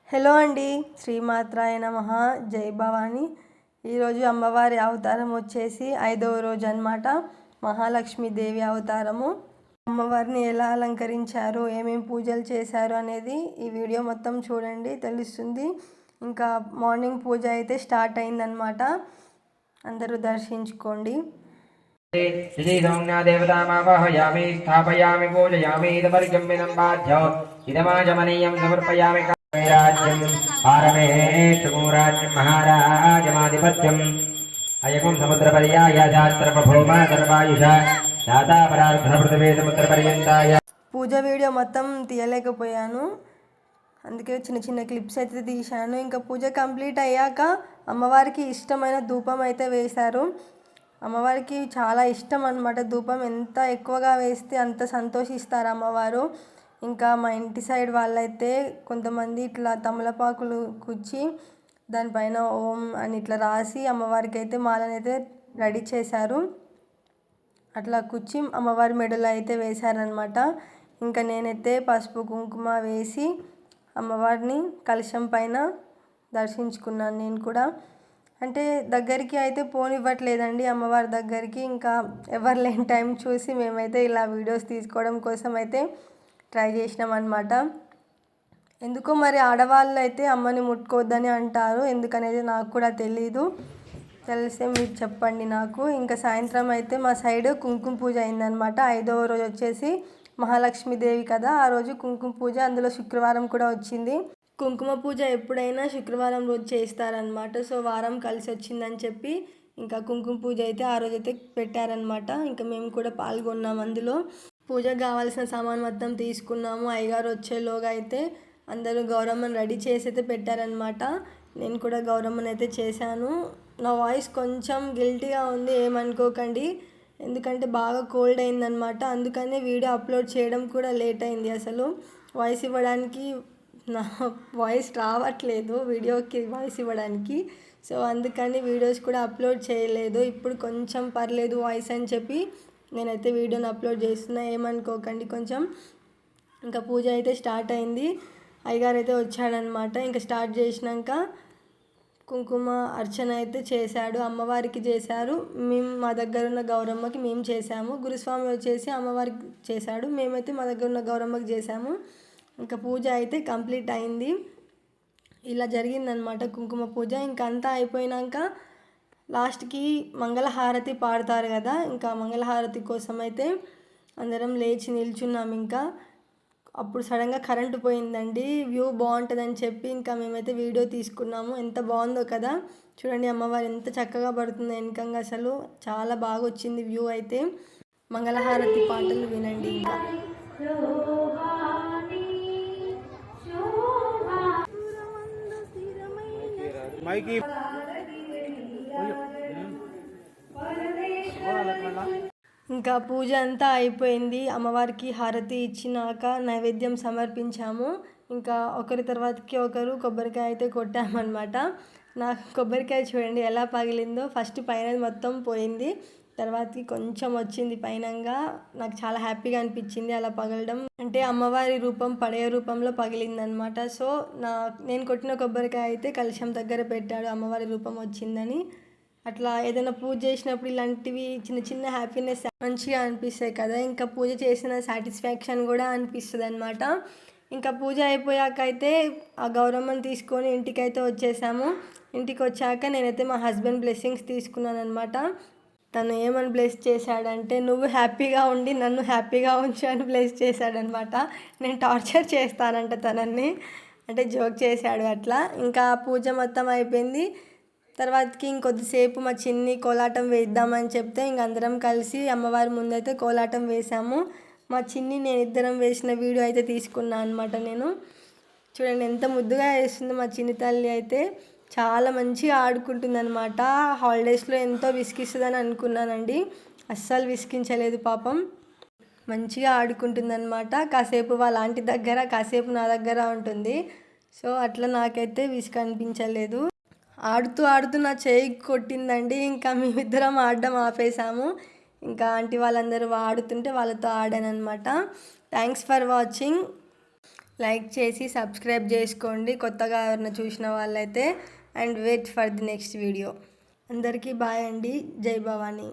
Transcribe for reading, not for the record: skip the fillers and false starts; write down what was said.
Hello అండి, శ్రీమాత్రాయ నమః. జై భవాని. ఈరోజు అమ్మవారి అవతారం వచ్చేసి 5వ రోజు అన్నమాట. మహాలక్ష్మీదేవి అవతారము. అమ్మవారిని ఎలా అలంకరించారు, ఏమేమి పూజలు చేశారు అనేది ఈ వీడియో మొత్తం చూడండి, తెలుస్తుంది. ఇంకా మార్నింగ్ పూజ అయితే స్టార్ట్ అయిందనమాట. అందరూ దర్శించుకోండి. దేవతామావాహయామి స్థాపయామి పూజయామి ఇదమర్ఘ్యం వినం బాధ్యో ఇదమాజమనీయం సమర్పయామి राज्यं पारमेष्ठमूराज्यं महाराजमाधिपत्यम् अयगुं समुद्रपर्याय शास्त्रपभौम सर्वायुष दातापरार्धपृथिवी समुद्रपर्यन्ताय. పూజ వీడియో మొత్తం తీయలేకపోయాను, అందుకే చిన్న చిన్న క్లిప్స్ అయితే తీశాను. ఇంకా పూజ కంప్లీట్ అయ్యాక అమ్మవారికి ఇష్టమైన ధూపం అయితే వేశారు. అమ్మవారికి చాలా ఇష్టం అన్నమాట ధూపం. ఎంత ఎక్కువగా వేస్తే అంత సంతోషిస్తారు అమ్మవారు. ఇంకా మా ఇంటి సైడ్ వాళ్ళైతే కొంతమంది ఇట్లా తమలపాకులు కుచ్చి దానిపైన ఓం అని ఇట్లా రాసి అమ్మవారికి అయితే మాలనైతే రెడీ చేశారు. అట్లా కుచ్చి అమ్మవారి మెడలో అయితే వేశారనమాట. ఇంకా నేనైతే పసుపు కుంకుమ వేసి అమ్మవారిని కలశం పైన దర్శించుకున్నాను. నేను కూడా అంటే దగ్గరికి అయితే పోనివ్వట్లేదండి అమ్మవారి దగ్గరికి. ఇంకా ఎవరు లేని టైం చూసి మేమైతే ఇలా వీడియోస్ తీసుకోవడం కోసం అయితే ట్రై చేసినాం అన్నమాట. ఎందుకో మరి ఆడవాళ్ళు అయితే అమ్మని ముట్టుకోవద్దని అంటారు, ఎందుకనేది నాకు కూడా తెలీదు. తెలిస్తే మీరు చెప్పండి నాకు. ఇంకా సాయంత్రం అయితే మా సైడ్ కుంకుమ పూజ అయిందనమాట. 5వ రోజు వచ్చేసి మహాలక్ష్మీదేవి కదా, ఆ రోజు కుంకుమ పూజ, అందులో శుక్రవారం కూడా వచ్చింది. కుంకుమ పూజ ఎప్పుడైనా శుక్రవారం రోజు చేస్తారనమాట. సో వారం కలిసి వచ్చిందని చెప్పి ఇంకా కుంకుమ పూజ అయితే ఆ రోజు అయితే పెట్టారనమాట. ఇంకా మేము కూడా పాల్గొన్నాం అందులో. పూజకు కావాల్సిన సామాన్ మొత్తం తీసుకున్నాము. అయ్యగారు వచ్చేలోగా అయితే అందరూ గౌరమ్మని రెడీ చేసి అయితే పెట్టారనమాట. నేను కూడా గౌరమ్మని అయితే చేశాను. నా వాయిస్ కొంచెం గిల్టీగా ఉంది, ఏమనుకోకండి. ఎందుకంటే బాగా కోల్డ్ అయిందనమాట, అందుకనే వీడియో అప్లోడ్ చేయడం కూడా లేట్ అయింది. అసలు వాయిస్ ఇవ్వడానికి నా వాయిస్ రావట్లేదు వీడియోకి వాయిస్ ఇవ్వడానికి. సో అందుకని వీడియోస్ కూడా అప్లోడ్ చేయలేదు. ఇప్పుడు కొంచెం పర్లేదు వాయిస్ అని చెప్పి నేనైతే వీడియోని అప్లోడ్ చేస్తున్నా, ఏమనుకోకండి కొంచెం. ఇంకా పూజ అయితే స్టార్ట్ అయింది. అయ్యగారు అయితే వచ్చాడనమాట. ఇంకా స్టార్ట్ చేసినాక కుంకుమ అర్చన అయితే చేశాడు, అమ్మవారికి చేశారు. మేము మా దగ్గర ఉన్న గౌరమ్మకి మేము చేసాము. గురుస్వామి వచ్చేసి అమ్మవారికి చేశాడు, మేమైతే మా దగ్గర ఉన్న గౌరమ్మకి చేసాము. ఇంకా పూజ అయితే కంప్లీట్ అయింది. ఇలా జరిగిందనమాట కుంకుమ పూజ. ఇంకా అంతా అయిపోయినాక లాస్ట్కి మంగళహారతి పాడతారు కదా, ఇంకా మంగళహారతి కోసం అయితే అందరం లేచి నిల్చున్నాం. ఇంకా అప్పుడు సడన్గా కరెంటు పోయిందండి. వ్యూ బాగుంటుందని చెప్పి ఇంకా మేమైతే వీడియో తీసుకున్నాము. ఎంత బాగుందో కదా, చూడండి అమ్మవారు ఎంత చక్కగా పడుతుందో వెనకంగా, అసలు చాలా బాగా వచ్చింది వ్యూ అయితే. మంగళహారతి పాటలు వినండి. ఇంకా ఇంకా పూజ అంతా అయిపోయింది. అమ్మవారికి హారతి ఇచ్చినాక నైవేద్యం సమర్పించాము. ఇంకా ఒకరి తర్వాతకి ఒకరు కొబ్బరికాయ అయితే కొట్టామన్నమాట. నాకు కొబ్బరికాయ చూడండి ఎలా పగిలిందో. ఫస్ట్ పైన మొత్తం పోయింది, తర్వాతకి కొంచెం వచ్చింది పైనంగా. నాకు చాలా హ్యాపీగా అనిపించింది అలా పగలడం. అంటే అమ్మవారి రూపం పడయ రూపంలో పగిలిందనమాట. సో నేను కొట్టిన కొబ్బరికాయ అయితే కలశం దగ్గర పెట్టాడు, అమ్మవారి రూపం వచ్చిందని. అట్లా ఏదైనా పూజ చేసినప్పుడు ఇలాంటివి చిన్న చిన్న హ్యాపీనెస్ మంచిగా అనిపిస్తాయి కదా. ఇంకా పూజ చేసిన సాటిస్ఫాక్షన్ కూడా అనిపిస్తుంది అనమాట. ఇంకా పూజ అయిపోయాక అయితే ఆ గౌరమ్మని తీసుకొని ఇంటికైతే వచ్చేసాము. ఇంటికి వచ్చాక నేనైతే మా హస్బెండ్ బ్లెస్సింగ్స్ తీసుకున్నాను అనమాట. తను ఏమని బ్లెస్ చేశాడంటే, నువ్వు హ్యాపీగా ఉండి నన్ను హ్యాపీగా ఉంచు అని బ్లెస్ చేశాడనమాట. నేను టార్చర్ చేస్తానంట తనని, అంటే జోక్ చేశాడు అట్లా. ఇంకా పూజ మొత్తం అయిపోయింది. తర్వాతకి ఇంకొద్దిసేపు మా చిన్ని కోలాటం వేద్దామని చెప్తే ఇంక అందరం కలిసి అమ్మవారి ముందైతే కోలాటం వేసాము. మా చిన్ని నేను ఇద్దరం వేసిన వీడియో అయితే తీసుకున్నాను అనమాట నేను. చూడండి ఎంత ముద్దుగా వేస్తుందో మా చిన్ని తల్లి అయితే. చాలా మంచిగా ఆడుకుంటుంది అనమాట. హాలిడేస్లో ఎంతో విసిగిస్తుందని అనుకున్నానండి, అస్సలు విసిగించలేదు పాపం. మంచిగా ఆడుకుంటుంది అనమాట. కాసేపు వాళ్ళ ఆంటీ దగ్గర, కాసేపు నా దగ్గర ఉంటుంది. సో అట్లా నాకైతే విసుగు అనిపించలేదు. ఆడుతూ ఆడుతూ నా చేయి కొట్టిందండి. ఇంకా మేమిద్దరం ఆడడం ఆపేసాము. ఇంకా ఆంటీ వాళ్ళందరూ ఆడుతుంటే వాళ్ళతో ఆడాను అనమాట. Thanks for watching. లైక్ చేసి సబ్స్క్రైబ్ చేసుకోండి కొత్తగా ఎవరైనా చూసిన వాళ్ళైతే. And wait for the next video. అందరికీ బాయ్ అండి. జై భవానీ.